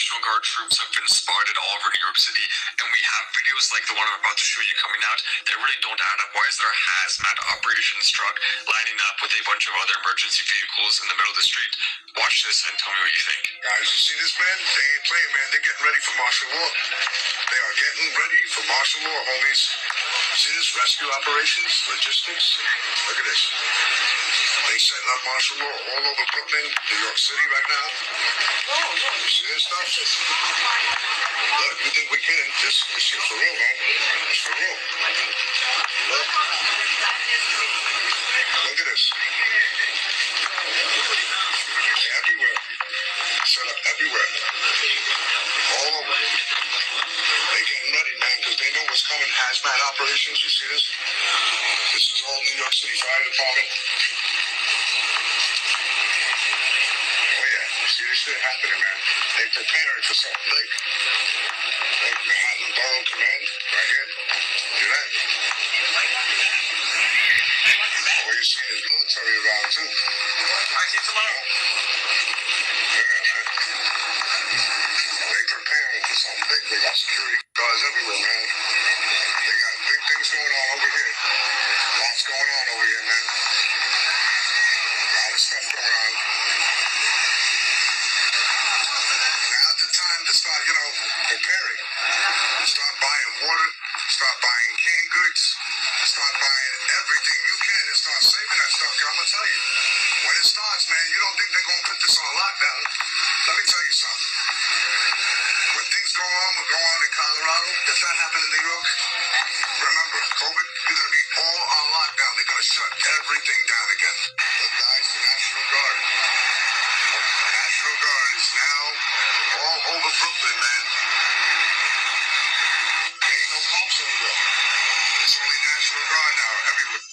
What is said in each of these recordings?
National Guard troops have been spotted all over New York City, and we have videos like the one I'm about to show you coming out that really don't add up. Why is there a hazmat operations truck lining up with a bunch of other emergency vehicles in the middle of the street? Watch this and tell me what you think. Guys, you see this, man? They ain't playing, man. They're getting ready for martial law. They are getting ready for martial law, homies. See this? Rescue operations, logistics. Look at this. They setting up martial law all over Brooklyn, New York City right now. You see this stuff? Look, you think we can? This shit for real, man. It's for real. Look. Look at this. They're everywhere. Set up everywhere. All over. They're getting ready, man, because they know what's coming. Hazmat operations, you see this? This is all New York City Fire Department. Oh, yeah. You see this shit happening, man. They preparing for something big. Like Manhattan Borough Command, right here. See that? All you're seeing is military around, too. I see tomorrow. Yeah, man. They preparing for something big. They got security guards everywhere, man. They got big things going on over here. Lots going on over here, man. A lot of stuff going on. Now's the time to start, preparing. Start buying water. Start buying canned goods. Start buying everything you can and start saving that stuff. I'm going to tell you. When it starts, man, you don't think they're going to put this on lockdown. Let me tell you something. When things go on in Colorado, if that happened in New York, remember, COVID, you're going to be all on lockdown. They're going to shut everything down again. Look, guys, the National Guard. The National Guard is now all over Brooklyn, man. There ain't no cops anywhere. It's only National Guard now, everywhere.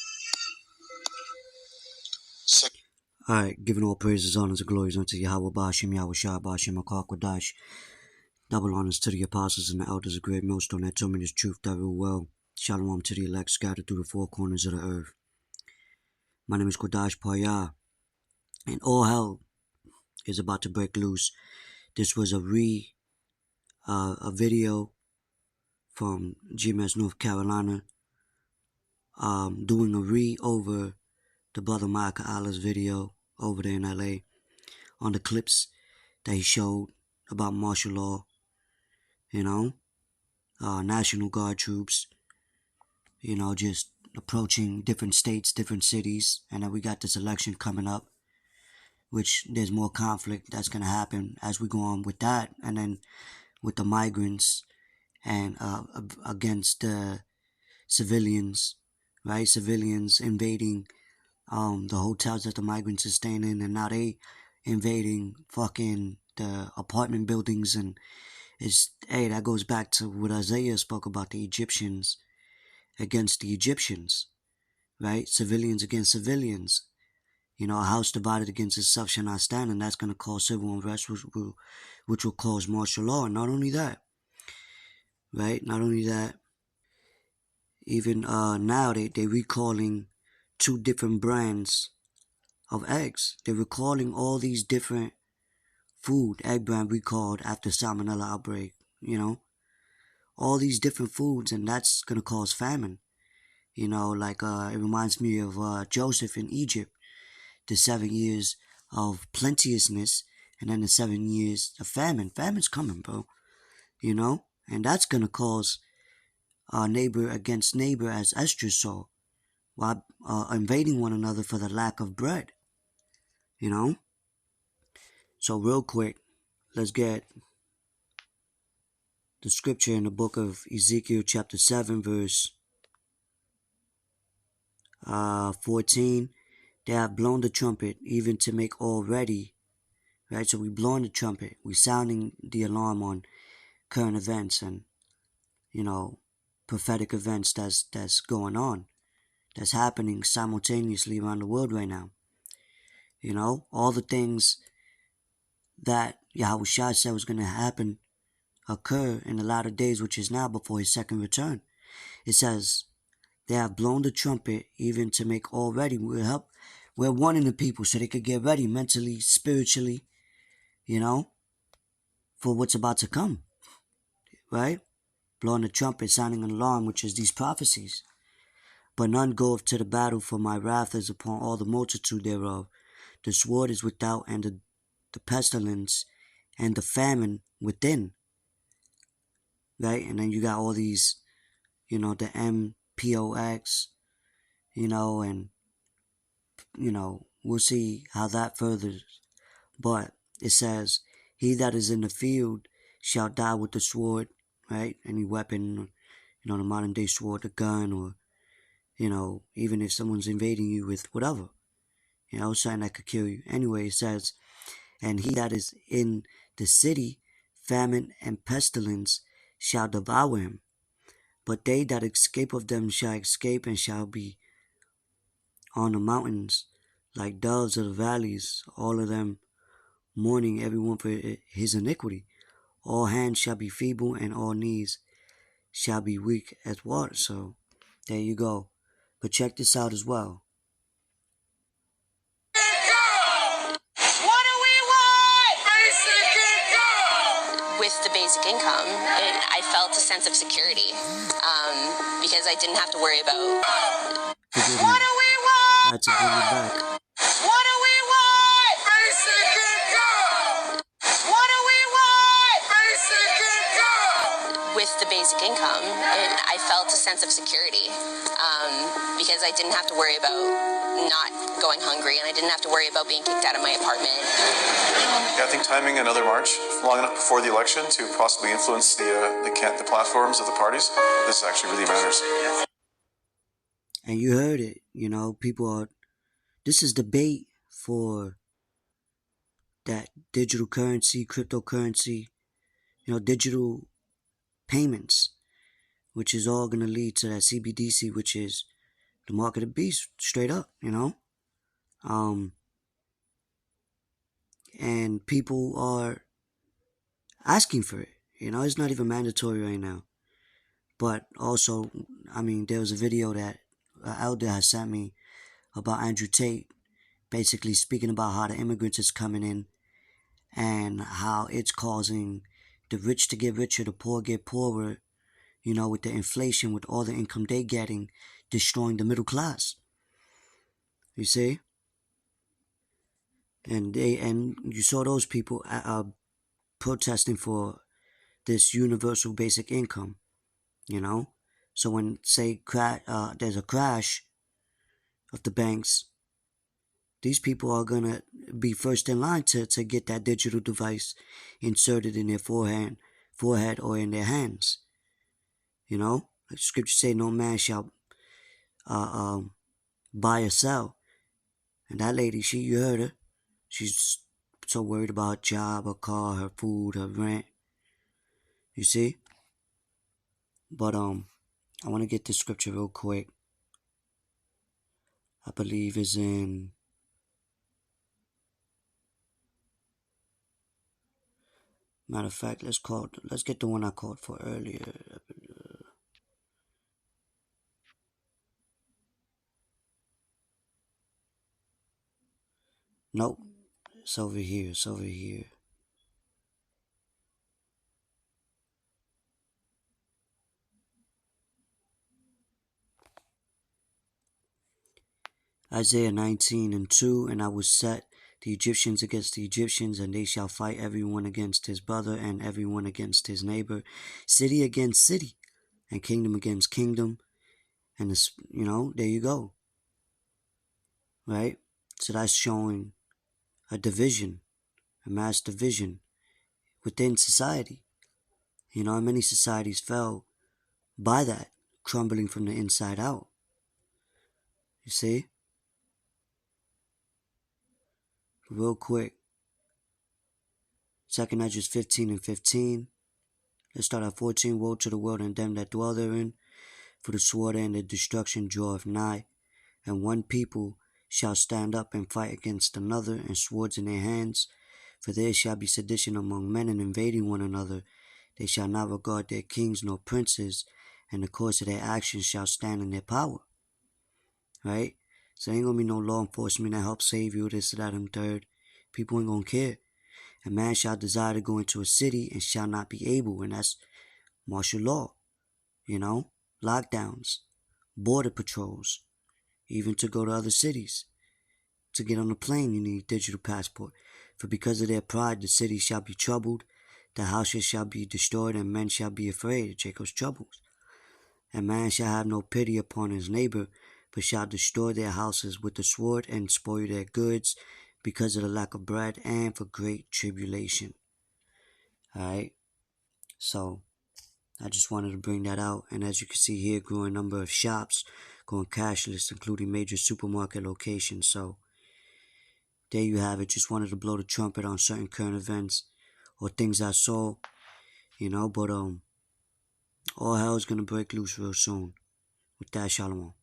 Alright, giving all praises, honors, and glories unto Yahweh Ba'ashem, Yahweh Shah, Ba'ashem, Akar Kodash. Double honors to the apostles and the elders of great millstone that told me this truth that rule well. Shalom to the elect scattered through the four corners of the earth. My name is Kodash Payah, and all hell is about to break loose. This was a video from GMS North Carolina, doing a over the brother Micah Allah's video over there in LA on the clips that he showed about martial law, National Guard troops, just approaching different states, different cities, and then we got this election coming up, which there's more conflict that's going to happen as we go on with that, and then with the migrants and against the civilians, right? Civilians invading the hotels that the migrants are staying in, and now they invading fucking the apartment buildings, and that goes back to what Isaiah spoke about, the Egyptians against the Egyptians, right? Civilians against civilians. A house divided against itself shall not stand, and that's going to cause civil unrest, which will cause martial law. And not only that, right? Not only that, even now they recalling 2 different brands of eggs. They're recalling all these different egg brand recalled after salmonella outbreak, all these different foods, and that's going to cause famine. It reminds me of Joseph in Egypt, the 7 years of plenteousness, and then the 7 years of famine. Famine's coming, bro, and that's going to cause neighbor against neighbor, as Esther saw, while invading one another for the lack of bread, So real quick, let's get the scripture in the book of Ezekiel chapter 7 verse 14. They have blown the trumpet even to make all ready, right? So we blowing the trumpet, we sounding the alarm on current events and, prophetic events that's going on, that's happening simultaneously around the world right now. All the things that Yahweh Shah said was going to occur in the latter days, which is now, before his second return. It says, they have blown the trumpet even to make all ready. We're warning the people so they could get ready mentally, spiritually, for what's about to come, right? Blowing the trumpet, sounding an alarm, which is these prophecies. But none goeth to the battle, for my wrath is upon all the multitude thereof. The sword is without, and the pestilence, and the famine within. Right? And then you got all these, the MPOX, and, we'll see how that furthers. But it says, he that is in the field shall die with the sword, right? Any weapon, the modern day sword, a gun, or, even if someone's invading you with whatever, something that could kill you. Anyway, it says, and he that is in the city, famine and pestilence shall devour him. But they that escape of them shall escape, and shall be on the mountains like doves of the valleys, all of them mourning, everyone for his iniquity. All hands shall be feeble, and all knees shall be weak as water. So there you go. But check this out as well. What do we want? Basic income! With the basic income, I felt a sense of security because I didn't have to worry about. What do we want? I had to bring it back. What do we want? Basic income! What do we want? Basic income! With the basic income, I felt a sense of security because I didn't have to worry about not going hungry, and I didn't have to worry about being kicked out of my apartment. Yeah, I think timing another march long enough before the election to possibly influence the platforms of the parties, this actually really matters. And you heard it, this is debate for that digital currency, cryptocurrency, digital payments, which is all going to lead to that CBDC, which is the mark of the beast, straight up, and people are asking for it. It's not even mandatory right now. But also, there was a video that an elder has sent me about Andrew Tate, basically speaking about how the immigrants is coming in and how it's causing the rich to get richer, the poor get poorer, with the inflation, with all the income they getting, destroying the middle class. You see? And you saw those people protesting for this universal basic income, So when, say, there's a crash of the banks, these people are going to be first in line to get that digital device inserted in their forehead or in their hands. Like scripture say, no man shall buy or sell. And that lady, you heard her. She's so worried about her job, her car, her food, her rent. You see? But I want to get this scripture real quick. I believe is in matter of fact, let's get the one I called for earlier. Nope. It's over here. Isaiah 19:2, and I will set the Egyptians against the Egyptians, and they shall fight everyone against his brother, and everyone against his neighbor, city against city, and kingdom against kingdom. And this, there you go. Right? So that's showing a division, a mass division within society. Many societies fell by that, crumbling from the inside out. You see? Real quick. 2 Ezra 15:15. Let's start at 14. Woe to the world and them that dwell therein, for the sword and the destruction draweth nigh, and one people shall stand up and fight against another, and swords in their hands. For there shall be sedition among men, and invading one another. They shall not regard their kings nor princes, and the course of their actions shall stand in their power. Right? So ain't gonna be no law enforcement that helps save you, this, that, and third. People ain't gonna care. A man shall desire to go into a city and shall not be able, and that's martial law, lockdowns, border patrols, even to go to other cities. To get on a plane, you need digital passport. For because of their pride, the city shall be troubled, the houses shall be destroyed, and men shall be afraid of Jacob's troubles. And man shall have no pity upon his neighbor, but shall destroy their houses with the sword and spoil their goods, because of the lack of bread and for great tribulation. Alright, so I just wanted to bring that out. And as you can see here, growing number of shops going cashless, including major supermarket locations. So there you have it. Just wanted to blow the trumpet on certain current events or things I saw, but all hell's gonna break loose real soon. With that, shalom.